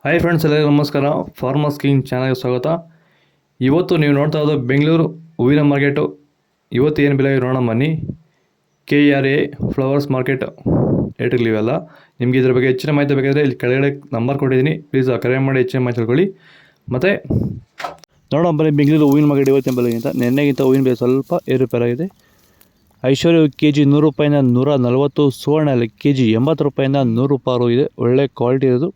Hi friends, ಎಲ್ಲರಿಗೂ ನಮಸ್ಕಾರ. Farmers king ಚಾನಲ್ಗೆ ಸ್ವಾಗತ. ಇವತ್ತು ನೀವು ನೋಡ್ತಾ ಇರೋದು ಬೆಂಗಳೂರು ಹೂವಿನ ಮಾರ್ಕೆಟು. ಇವತ್ತು ಏನು ಬೆಲೆ ನೋಡೋಣ ಬನ್ನಿ. KRA ಫ್ಲವರ್ಸ್ ಮಾರ್ಕೆಟ್ ರೇಟ್ಗಳಿವೆಲ್ಲ. ನಿಮಗೆ ಇದ್ರ ಬಗ್ಗೆ ಹೆಚ್ಚಿನ ಮಾಹಿತಿ ಬೇಕಾದರೆ ಇಲ್ಲಿ ಕೆಳಗಡೆ ನಂಬರ್ ಕೊಟ್ಟಿದ್ದೀನಿ, ಪ್ಲೀಸ್ ಕರೆ ಮಾಡಿ ಹೆಚ್ಚಿನ ಮಾಹಿತಿ ತಿಳ್ಕೊಳ್ಳಿ. ಮತ್ತು ನೋಡೋಣ ಬನ್ನಿ, ಬೆಂಗಳೂರು ಹೂವಿನ ಮಾರ್ಕೆಟ್ ಇವತ್ತಿನ ಬೆಲೆಗಿಂತ ನಿನ್ನೆಗಿಂತ ಹೂವಿನ ಬೆಲೆ ಸ್ವಲ್ಪ ಏರುಪೇರಾಗಿದೆ. ಐಶ್ವರ್ಯ KG 100 ರೂಪಾಯಿಂದ 140, ಸುವರ್ಣ KG 80 ರೂಪಾಯಿಂದ 100 ರೂಪಾಯಿ ಇದೆ. ಒಳ್ಳೆ ಕ್ವಾಲಿಟಿ ಇರೋದು.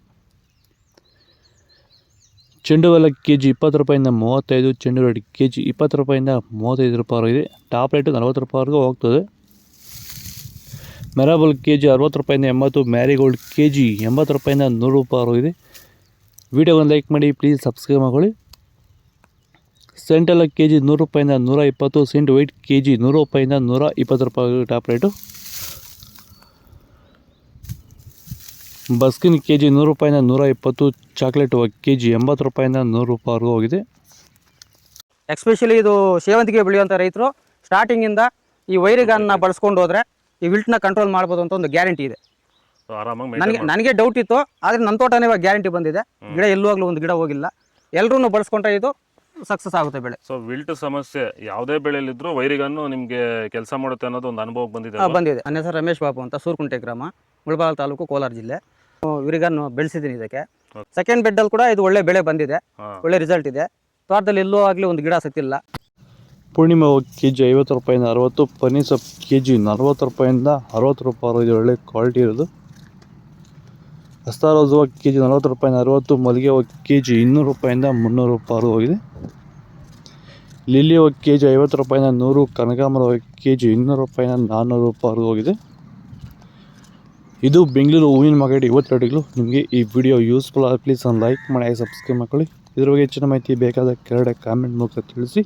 ಚೆಂಡುವೆಲ್ಲ KG 20 ರೂಪಾಯಿಂದ 35, ಚೆಂಡು ರೇಟ್ KG 20 ರೂಪಾಯಿಂದ 35 ರೂಪಾಯಿ ಇದೆ. ಟಾಪ್ ರೇಟು 40 ರೂಪಾಯಿವರೆಗೂ ಹೋಗ್ತದೆ. ಮೆರಾಬಲ್ KG 60 ರೂಪಾಯಿಂದ 80, ಮ್ಯಾರಿಗೋಲ್ಡ್ KG 80 ರೂಪಾಯಿಂದ 100 ರೂಪಾಯಿ ಇದೆ. ವಿಡಿಯೋವನ್ನು ಲೈಕ್ ಮಾಡಿ, ಪ್ಲೀಸ್ ಸಬ್ಸ್ಕ್ರೈಬ್ ಮಾಡ್ಕೊಳ್ಳಿ. ಸೆಂಟೆಲ್ಲ KG 100 ರೂಪಾಯಿಂದ 120, ಸೆಂಟ್ ವೈಟ್ KG 100 ರೂಪಾಯಿಂದ 120 ರೂಪಾಯಿ ಟಾಪ್ ರೇಟು. ಬಸ್ಕಿನ್ KG 100 ರೂಪಾಯಿಂದ 120, ಚಾಕ್ಲೇಟ್ KG 80 ರೂಪಾಯಿಂದ 100 ರೂಪಾಯಿವರೆಗೂ ಹೋಗಿದೆ. ಎಸ್ಪೆಷಲಿ ಇದು ಸೇವಂತಿಗೆ ಬೆಳೆಯುವಂಥ ರೈತರು ಸ್ಟಾರ್ಟಿಂಗಿಂದ ಈ ವೈರಿಗಾನ್ನ ಬಳಸ್ಕೊಂಡು ಹೋದರೆ ಈ ವಿಲ್ಟ್ನ ಕಂಟ್ರೋಲ್ ಮಾಡ್ಬೋದು ಅಂತ ಒಂದು ಗ್ಯಾರಂಟಿ ಇದೆ. ನನಗೆ ಡೌಟ್ ಇತ್ತು, ಆದರೆ ನನ್ನ ತೋಟನೇ ಇವಾಗ ಗ್ಯಾರಂಟಿ ಬಂದಿದೆ. ಗಿಡ ಎಲ್ಲುವಾಗಲೂ ಒಂದು ಗಿಡ ಹೋಗಿಲ್ಲ. ಎಲ್ಲರೂ ಬಳಸ್ಕೊಂಡ್ರೆ ಇದು ಸಕ್ಸಸ್ ಆಗುತ್ತೆ ಬೆಳೆ. ಸೊ ವಿಲ್ಟ್ ಸಮಸ್ಯೆ ಯಾವುದೇ ಬೆಳೆಯಲ್ಲಿದ್ರೂ ವೈರಿಗನ್ನು ನಿಮಗೆ ಕೆಲಸ ಮಾಡುತ್ತೆ ಅನ್ನೋದು ಒಂದು ಅನುಭವ ಬಂದಿದೆ. ನನ್ನ ಹೆಸರು ರಮೇಶ್ ಬಾಬು ಅಂತ, ಸೂರ್ಕುಂಟೆ ಗ್ರಾಮ, ಮುಳಬಾಗಿಲು ತಾಲೂಕು, ಕೋಲಾರ ಜಿಲ್ಲೆ. ವಿರಿಗನ್ನು ಬೆಳೆಸಿದ್ದೀನಿ. ಇದಕ್ಕೆ ಸೆಕೆಂಡ್ ಬೆಡ್ಡಲ್ಲಿ ಕೂಡ ಇದು ಒಳ್ಳೆ ಬೆಳೆ ಬಂದಿದೆ, ಒಳ್ಳೆ ರಿಸಲ್ಟ್ ಇದೆ. ತೋಟದಲ್ಲಿ ಎಲ್ಲೂ ಆಗಲಿ ಒಂದು ಗಿಡ ಸತ್ತಿಲ್ಲ. ಪೂರ್ಣಿಮಾ KG 50 ರೂಪಾಯಿಂದ 60, ಪನ್ನೀರ್ KG 40 ರೂಪಾಯಿಂದ 60 ರೂಪಾಯಿ ಇದೆ. ಒಳ್ಳೆ ಕ್ವಾಲಿಟಿ ಇರೋದು. ಹಸ್ತಾರೋಸ್ KG 40 ರೂಪಾಯಿಂದ 60, ಮಲ್ಲಿಗೆ KG 200 ರೂಪಾಯಿಂದ 300 ರೂಪಾಯಿ ಹೋಗಿದೆ. ಲಿಲ್ಲಿ KG 50 ರೂಪಾಯಿಂದ 100, ಕನಕಾಂಬರ KG 200 ರೂಪಾಯಿಂದ 400 ರೂಪಾಯಿ ಹೋಗಿದೆ. ಇದು ಬೆಂಗಳೂರು ಹೂವಿನ ಮಾರ್ಕೆಟ್ ಇವತ್ತು ರೇಟ್ಗಳು. ನಿಮಗೆ ಈ ವಿಡಿಯೋ ಯೂಸ್ಫುಲ್ ಆಗಿ ಪ್ಲೀಸ್ ಒಂದು ಲೈಕ್ ಮಾಡಿ, ಸಬ್ಸ್ಕ್ರೈಬ್ ಮಾಡ್ಕೊಳ್ಳಿ. ಇದ್ರ ಬಗ್ಗೆ ಹೆಚ್ಚಿನ ಮಾಹಿತಿ ಬೇಕಾದ ಕೆಳಗಡೆ ಕಾಮೆಂಟ್ ಮೂಲಕ ತಿಳಿಸಿ.